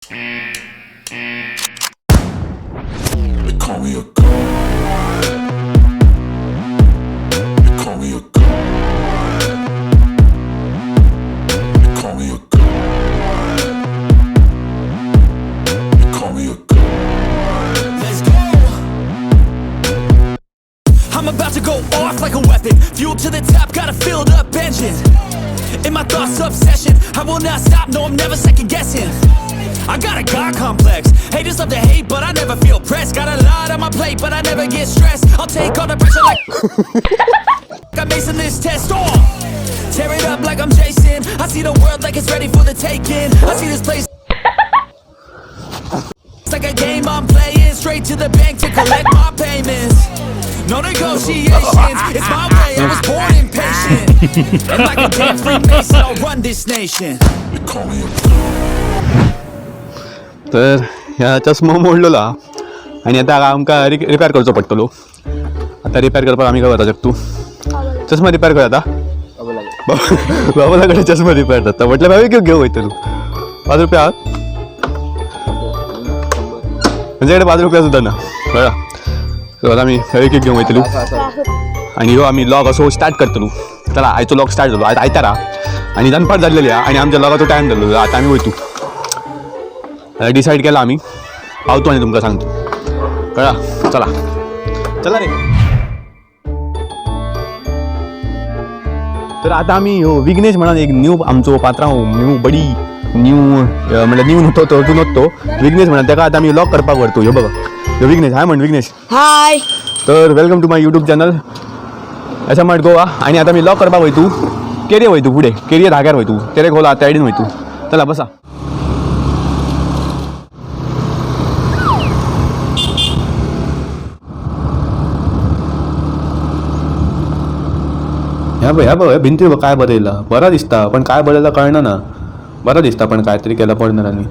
They call me a god. They call me a god. They call me a god. They call me a god. Let's go. I'm about to go off like a weapon. Fuel to the top, got a filled up engine. In my thoughts, obsession. I will not stop, no, I'm never second guessing. I got a God complex. Haters love to hate, but I never feel pressed. Got a lot on my plate, but I never get stressed. I'll take all the pressure like I'm acing this test on. Tear it up like I'm Jason. I see the world like it's ready for the taking. I see this place. It's like a game I'm playing. Straight to the bank to collect my payments. No negotiations. It's my way. I was born impatient. And like a damn Freemason, I'll run this nation. They call me a god. तर ह्या चष्मा मोडलेला आणि आता आमकां repair करचो पडटलो. आता repair करपाक आमी काय करता शकतो? चष्मा रिपेअर कर. आता बाबालाकडे चष्मा रिपेअर जाता म्हटलं भावी घेऊ वयतलो. 5 रुपया म्हणजे 5 रुपया सुद्धा ना कळ्ळा. तर आमी एक घेऊन वयतलो आणि ह्यो आमी लॉग असो स्टार्ट करतलो. चला आयचो लॉग स्टार्ट जालो. आयज आयतारा आणि दनपार जाल्लेली आणि आमच्या लॉगाचो टायम जाल्लो. आता आमी वयतू. डिसाईड केला आम्ही पावतो आणि तुमका सांगतो कळा. चला चला रे. तर आता आम्ही विघ्नेश म्हणून एक न्यू आमचो पात्र न्यू बडी न्यू म्हणजे न्यू नव्हतो तो तू नव्हतो विघ्नेश म्हणून त्याका आता आम्ही लॉक करपाक करतो. ह्यो बघा ह्यो विघ्नेश. हाय म्हण विघ्नेश. हाय. तर welcome to my YouTube channel SM Art Goa. आणि आता मी लॉक करपाक वयतू. केरी वयतू पुढे. केरी धाग्यार वयतू. तेरे खोला त्या आयडीन वयतू. चला बसा. ह्या बघ भिंती बघ काय बदलला. बरा दिसता पण काय बदलला कळना ना. बरा दिसता पण काहीतरी केला पडणारांनी.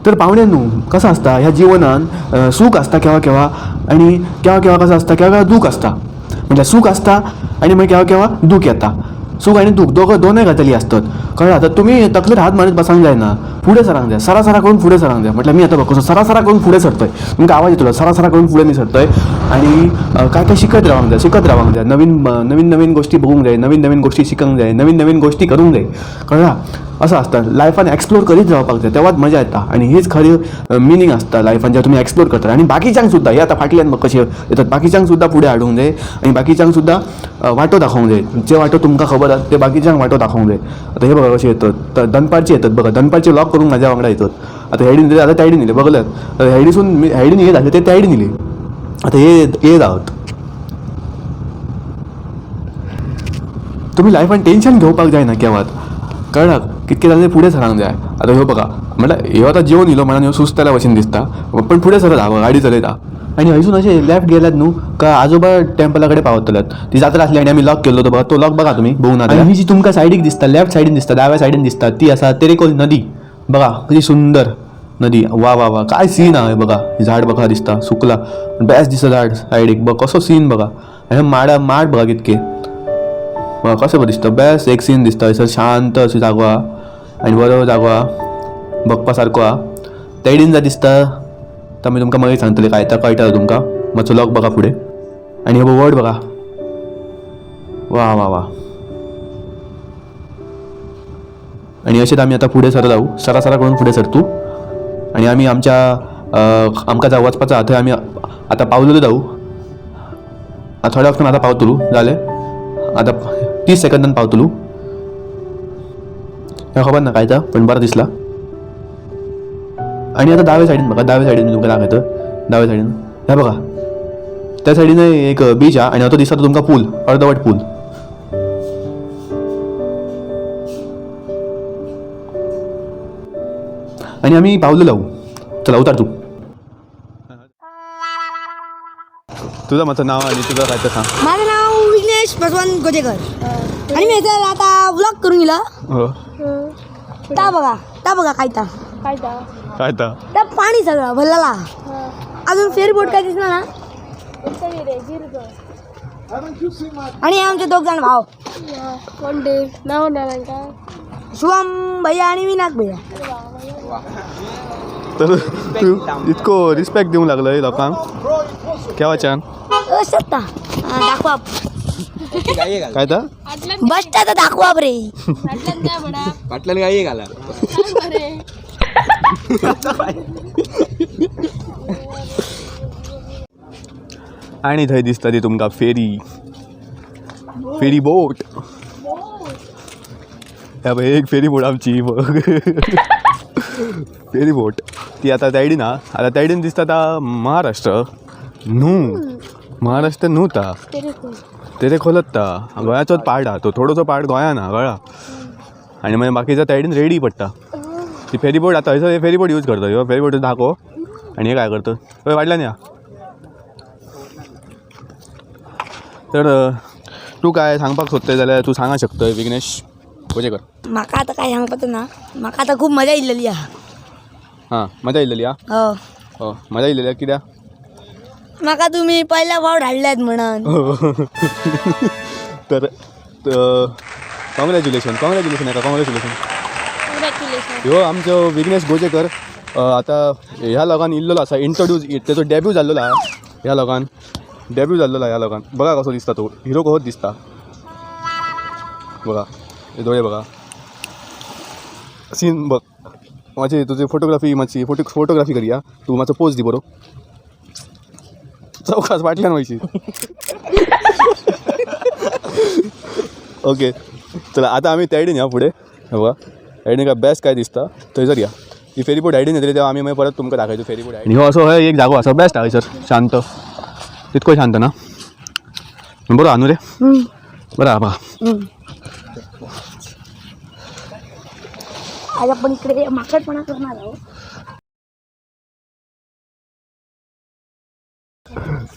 तर पाहुण्यांनो कसं असता ह्या जीवनात सुख असता केव्हा केव्हा आणि केव्हा केव्हा कसं असता केव्हा केव्हा दुःख असता. म्हणजे सुख असता आणि मग केव्हा केव्हा दुःख येता. सुख आणि दुःख दोन्ही घातली असतात कळलं. तर तुम्ही तकलेर हात मारत बसांक जाय ना. पुढे सरांक जाय. सरासरा करून पुढे सरांक जाय. म्हटलं मी आता बघ सरासरा करून पुढे सरतोय. तुमका आवाज येतो सरासरा करून पुढे मी सरतोय. आणि काय काय शिकत रावंक जाय. नवीन गोष्टी बघूंक जाय. नवीन गोष्टी शिकंक जाय. नवीन गोष्टी करूंक जाय कळला. असं असतं लायफान एक्सप्लोर करीत रावपाक जाय. तेव्हाच मजा येता. आणि हीच खरी मिनिंग असता लायफान जेव्हा तुम्ही एक्सप्लोर करता. आणि बाकीच्यांक सुद्धा हे आता फाटल्यान मग कसे येतात बाकीच्यांक सुद्धा पुढे हाडूंक जाय. आणि बाकीच्यांक सुद्धा वाटो दाखवूंक जाय. जे वाटो तुमकां खबर आसा ते बाकीच्यांक वाटो दाखवूंक जाय. आता हे बघा कसे येतात. तर दनपारचे येतात बघा. दनपारचे लॉक करून माझ्या वांगडा येतात. आता हेडीन दिले आता त्या आयडीन दिले बघल्यात. हेडीसून हेडीन हे झाले ते त्या आयडीन दिले. आता हे जावत तुम्ही लायफान टेन्शन घेवपाक जायना केव्हाच कळना. कितके जाले पुढे सरांक जाय. आता ह्यो बघा म्हटलं ह्यो आता जेवण येयलो म्हणून ह्यो सुस्ताल्या भशेन दिसता पण पुढे सरत हा गाडी चलयता. आणि हयसून असे लेफ्ट गेल्यात न्हू का आजोबा टेम्पलाकडे पावतल्यात. ती जात्रा असली आणि आम्ही लॉक केलो तो बघा. तो लॉक बघा तुम्ही बघून. आता ही जी तुमका सायडीक दिसता लेफ्ट सायडीन दिसता डाव्या सायडीन दिसता ती असा तेरेकोल नदी बघा. किती सुंदर नदी. वा वा वा काय सीन आहे बघा. झाड बघा दिसता सुकला बेस्ट दिसता झाड सायडीक बघ कसो सीन बघा. हे माड बघा कितके कसं दिसतं. बेस्ट एक सीन दिसता. असं शांत अशी जागो आणि बरो जागो बघपा सारको हा. तेडीन जा दिसता. तर मी तुमकां मागीर सांगतले काय तर कळटा तुमकां. मातसो लॉक बघा पुढे. आणि हे वर्ड बघा. वा वा वा. आणि अशेंच आमी आतां फुडें सरत जाऊ. सरासरा करून फुडें सरतू. आणि आमी आमकां जावं वचपाचा थंय आमी आतां पावलेलो जाऊ. थोड्या वक्तान आतां पावतलो जालें. आता 30 सेकंदान पावतलो. हे खबर ना काय पण बरं दिसला. आणि आता डाव्या सायडीन बघा. डाव्या सायडीन तुमकां दाखयतं. डाव्या सायडीन हे बघा त्या सायडीन एक बीच आहे. आणि तो दिसता तुमकां पूल अर्धवट पूल. आणि आम्ही पावलो जाऊ. चला उतार तू. तुझं माझं नाव आणि तुझं काय तर सांग. माझं नाव विघ्नेश भगवान गोजेकर. आणि मी आता व्लॉग करून गेलं. ता बघा काय ता पाणी सगळं भरलेला. अजून फेरी बोट काय दिसणार ना. आणि आमचे 2 जण भाव कोणते नाव शुभम भैया आणि विनायक भैया. तर तू इतको रिस्पेक्ट देऊ लागलं लोकांक केव्हाच्यान शकता दाखवा काय तर बसता तर दाखवा रे पाटल्यान गाई घाला आणि थंय दिसता ती तुमकां फेरी बोट ह्या पळय एक फेरी बोट आमची बघ फेरी बोट ती आता सायडीन हा आता सायडीन दिसता ता महाराष्ट्र न्हू ता तेरे खोलत ता गोंयाचोच पार्ट हा तो थोडोसो पार्ट गोंयान हा कळ्ळा आनी मागीर बाकीच्या सायडीन रेडी पडटा ती फेरी बोट आता हयसर फेरी बोट यूज करता ह्यो फेरी बोट दाखव आनी हे काय करता पळय वाटल्यान या तर तू काय सांगपाक सोदतय जाल्यार तू सांगा शकतय विघ्नेश गोजेकर म्हाका आता काय सांगपाचें ना म्हाका आता खूप मजा येयलेली हा हां मजा येयलेली हा हो मजा येयलेली कित्याक म्हाका तुम्ही पहिला फावट हाडल्यात म्हणून तर कॉंग्रॅच्युलेशन ह्यो आमचो विघ्नेश गोजेकर आता ह्या लोकांन इल्लो आसा इंट्रोड्यूस तेजो डेब्यू जाल्लो आहा ह्या लोकांन ह्या लोकांन बघा कसो दिसता तो हिरो कसोच दिसता बघा हे दोळे बघा सीन बघ माझी तुझी फोटोग्राफी मातशी फोटोग्राफी करूया तू माझा पोज दी बरो चौकास वाटल्यान वयची ओके चला आता आम्ही सायडीन या फुडें बघा सायडीन काय बेस्ट काय दिसता थंयसर या ही फेरीबोट सायडीन येतली तेव्हा आम्ही मागीर परत तुमकां दाखयचो फेरीबोट आनी हो असो एक जागो आसा बेस्ट हयसर शांत तितको शांत ना बरो आहा न्हू रे बरं आहा बघा आज आपण इकडे माकडपणा करणार आहोत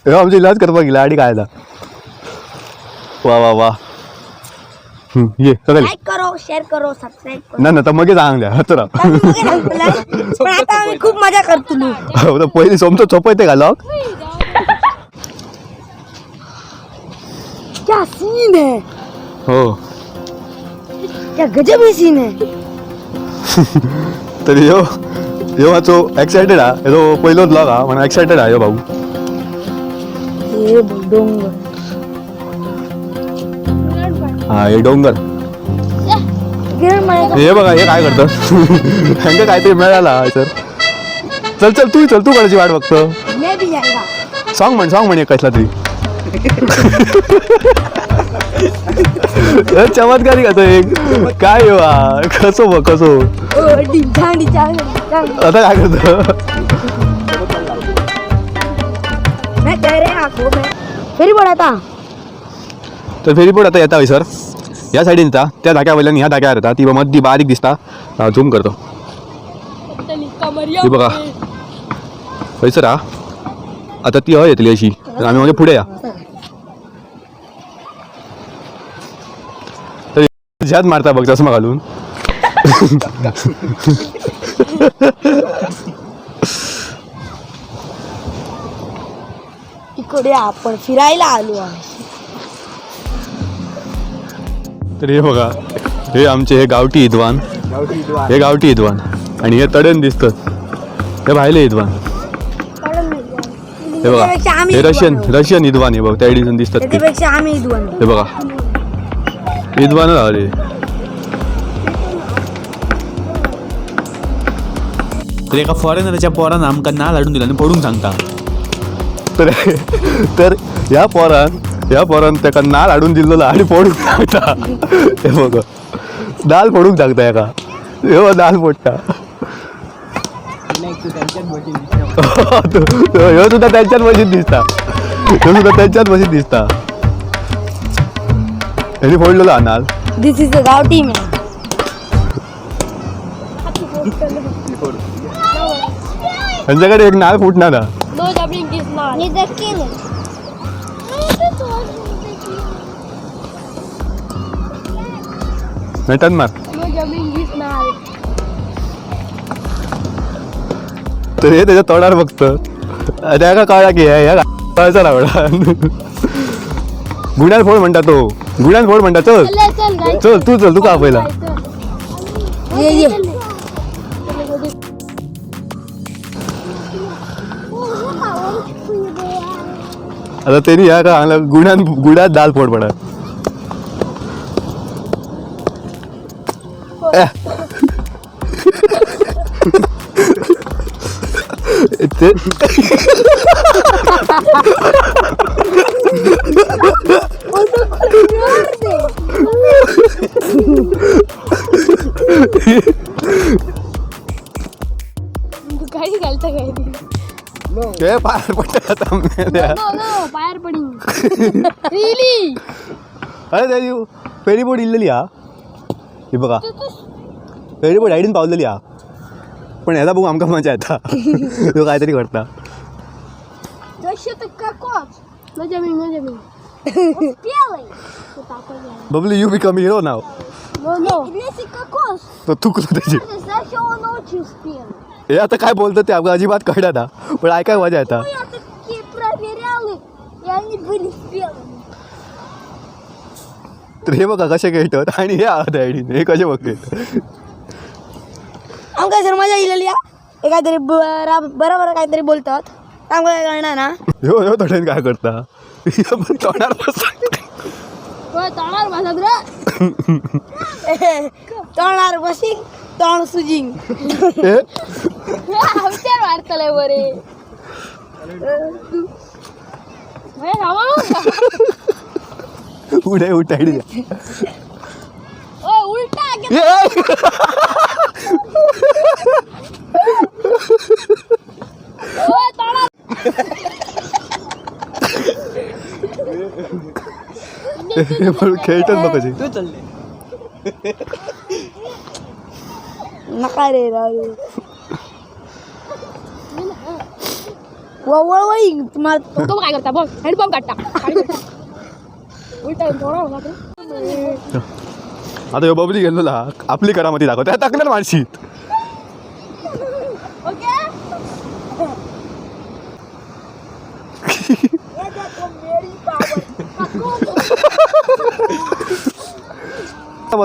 आमची इलाज करपाक गेला आणि काय वा ये सगळे लाईक करो शेअर करो सबस्क्राईब करो ना तर मगे सांग द्या चला पण आता आम्ही खूप मजा करतलो पयलीं सोमतो चोपयते घालक क्या सीन है हो क्या गजब ही सीन है तर ह्यो मातसो एक्सायटेड हा हेजो पयलोच ब्लॉग हा म्हणून एक्सायटेड हा ह्यो भाऊ हे डोंगर हा हे डोंगर हे बघा हे काय करतं ह्यांका काहीतरी मिळाला सर चल तू करायची वाट बघतो सॉंग म्हण एक कसला तरी चमत्कारी कसं एक काय हो कसो आता काय करतो तर फेरीबोट आता येता सर या सायडीन येता त्या धाक्या वयल्यान ह्या धाक्यार येता ती मद्दी बारीक दिसता झूम करतो ती बघा थंयसर हा आता ती हय येतली अशी आम्ही म्हणजे पुढे या झ्यात मारता बघ चष्मा घालून इकडे आपण फिरायला आलो आहे तर हे बघा हे आमचे हे गावठी इदवान आणि हे तडेन दिसतात हे भायले इदवान हे बघा हे रशियन इदवान हे बघ त्या दिसून दिसतात त्यापेक्षा आम्ही इदवान हे बघा इदवान राहिले तर एका फॉरेनरच्या पोरानं आमकां नाल हाडून दिला आनी पडूंक सांगता तर ह्या पोरान तेका नाल हाडून दिल्लो आनी फोडूंक सांगता हे बघ नाल फोडूंक सांगता एका ह्यो नाल फोडटा ह्यो सुद्धा त्यांच्याच मशीन दिसता ह्यानी फोडलेलो हा नाल दिस इज अ गावठी मॅन त्यांच्याकडे एक नाल फुटणार ना टन मार तर हे त्याच्या तोंडावर बघतं त्या कळला की ह्या कळचा आवडा गुण्यान फोड म्हणता चल तू का पहिला आता त्यांनी ह्या का गुडात दाल पोट पडा काही घालता काही ते पायर पडत पायर पडी रिली अरे त्याची फेरी बोट इल्लेली हा हे बघा फेरी बोट आयडीन पावलेली हा पण ह्याचा बघू आमकां मजा येता तो काहीतरी करता बबलू यू बिकम हिरो नाव तो थुकलो त्याची हे आता काय बोलतो ते आमकां अजिबात कळना ना पण ऐकाय मजा येता तर हे बघा कसे खेळतात आणि हे आहात आयडीन हे कसे बघते आमकां जर मजा येयलेली हे काहीतरी बरोबर काहीतरी बोलतात आमकां काय कळना ना ह्यो थोड्यान काय करता तोंडार तोंडार बसींग तोंड सुजिंग वाढतलंय बरे उडे उठायडी उलटा खेळतात बघ कशी नका रे राहू वळवळी तुम्हाला तो काय करता बघ हँडपंप काढता उलटा आता ह्यो बबली गेलेला आपली करामती दाखव त्या टाकणार माणशी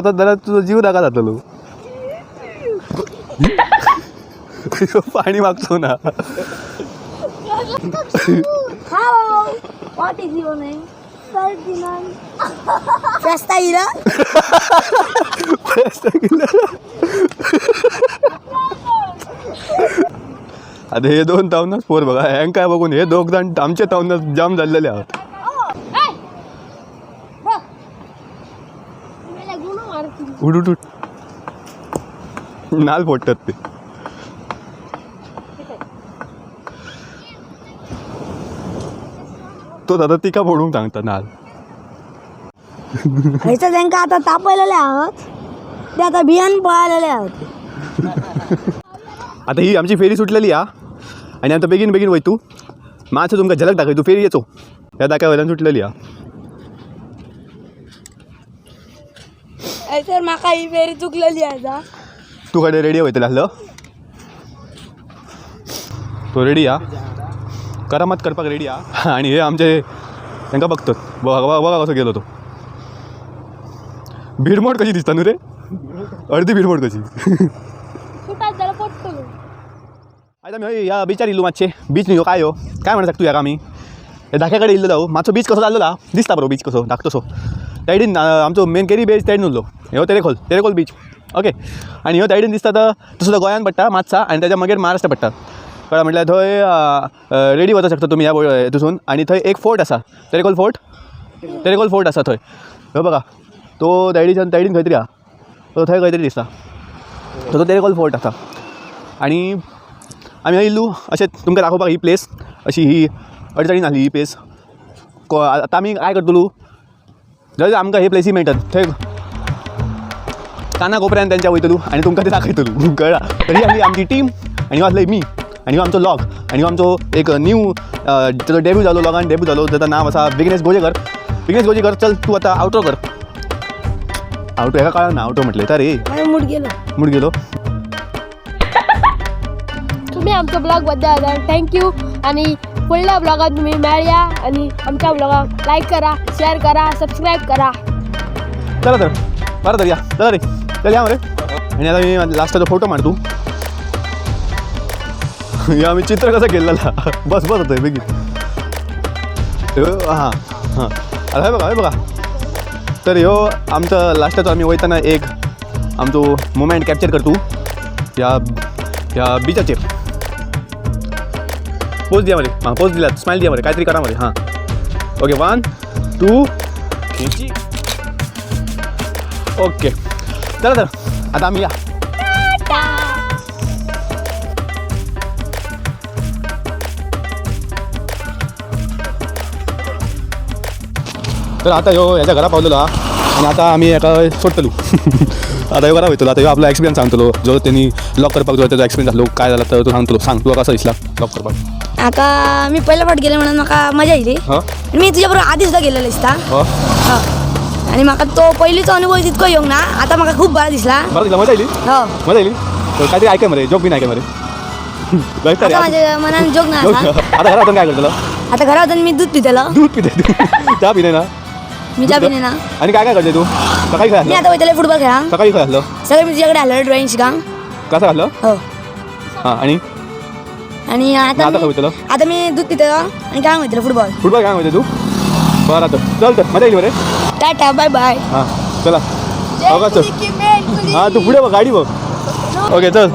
जरा तुझा जीव दाखा जातलो पाणी मागतो ना What is your name? Ferdinand. Festa ira? आता हे दोन तावनच पोर बघा हँग काय बघून हे दोघ जण आमच्या तावनच जाम झालेले आहोत उठ नाल फोडतात ते तो दादा ती का फोडून सांगता नाल ह्याचं त्यांका आता तापलेले आहोत ते आता बियाण पळालेले आहोत आता ही आमची फेरी सुटलेली हा आणि आता बेगीन वयतू माणसं तुमका झलक दाखय तू फेरी येचो ह्या दाखय वयल्यान सुटलेली हा सर माका ही फेरी चुकलेली आहे तू कडे रेडी वयतले आसलो तो रेडी हा करामत करपाक रेडी हा आणि हे आमचे तांकां बघतात बघा कसो गेलो तो भिडमोड कशी दिसता न्हू रे अर्धी भिडमोड कशी आयता मी या बिचार इल्लो मातशे बीच न्ही काय म्हणा तू ह्या आमी हे धाक्या कडेन इल्लो जाऊ मातसो बीच कसो जाल्लो दिसता बरो बीच कसो धाकटोसो सायडीन आमचो मेन केरी बेज सायडीन उरलो ह्यो तेरेखोल बीच ओके आणि ह्यो सायडीन दिसता तर तसो तो गोंयान पडटा मातसा आणि त्याच्या मागीर महाराष्ट्र पडटा कळ्ळें म्हटल्यार थंय रेडी वचूंक शकता तुमी ह्या हितून आणि थंय एक फोर्ट आसा तेरेखोल फोर्ट आसा थंय हो बघा तो सायडीच्यान खंय तरी आहा तो थंय खंय तरी दिसता तो तेरेखोल फोर्ट आसा आणि आमी येयल्लो अशें तुमकां दाखोवपाक ही प्लेस अशी ही अडचणीन आसली ही प्लेस आतां आमी काय करतलो जर आमकां हे प्लेसी मेळटात थंय काना कोपऱ्यान तेंच्या वयतलो आनी तुमकां ते दाखयतलो कळ्ळा तरी आमी आमची टीम आनी हो आसले मी आणि हो आमचो लॉग आणि हो आमचो एक न्यू ताचो डेब्यू जालो लॉगान डेब्यू जालो ताचें नांव आसा विघ्नेश गोजेकर चल तूं आतां आवटो कर आवटो हेका कळना आवटो म्हटलें तर रे मूड गेलो तुम्ही आमचा ब्लॉग बद्दल थँक्यू आणि पुढल्या ब्लॉगात तुम्ही मेळया आणि आमच्या ब्लॉगाक लाईक करा शेअर करा सबस्क्राईब करा चला तर बरं तर या चला रे चल या रे आणि आता मी लास्टचा फोटो मारतो हे आम्ही चित्र कसं केलेला बस होतं बेगी हां हां आता हे बघा तर ह्यो आमचं लास्टाचो आम्ही वयताना एक आमचो मुमेंट कॅप्चर करतो या बीचाचेर पोज दिया मरे हां पोज दिला स्माइल दिया मरे काहीतरी करा मरे हां ओके 1 2 खिची ओके चला आता आम्ही या तर आता ह्याच्या घरा पावलेलो हा आणि आता आम्ही एका सोडतलो आता ह्यो घरा वयतलो आता ह्यो आपला एक्सपिरियन्स सांगतलो जो त्यांनी लॉक करपाक जो त्याचा एक्सपिरियन्स झालो काय झाला तर तो सांगतलो सांग तुला कसं दिसला लॉक करपाक आता मी पहिला फाट गेले म्हणून म्हाका मजा येयली मी तुझ्या बरोबर आधी सुद्धा गेलेलो दिसता आणि म्हाका तो पयलीचो अनुभव तितको येवंक ना आता म्हाका खूप बरा दिसला मजा येयली मजा येयली काहीतरी ऐकाय मरे जोक बी नाही काय मरे आता माझ्या मनान जोक ना आता घरात काय करतलो आता घरात मी दूध पितलो दूध पिते चहा पिणे ना मी चहा पिणे ना आणि काय करते तू सकाळी मी आता वयतले फुटबॉल खेळा सकाळी काय असलं सगळे मी तुझ्याकडे आलो ड्रॉइंग शिकांक कसं घातलं हो हां आणि आता काय होतलं आता मी दूध पितलो आणि काय माहिती फुटबॉल काय माहिती तू बरं आता चल तर मजा येईल बरे टाटा बाय बाय हां चला चल हां तू पुढे बघ गाडी बघ ओके चल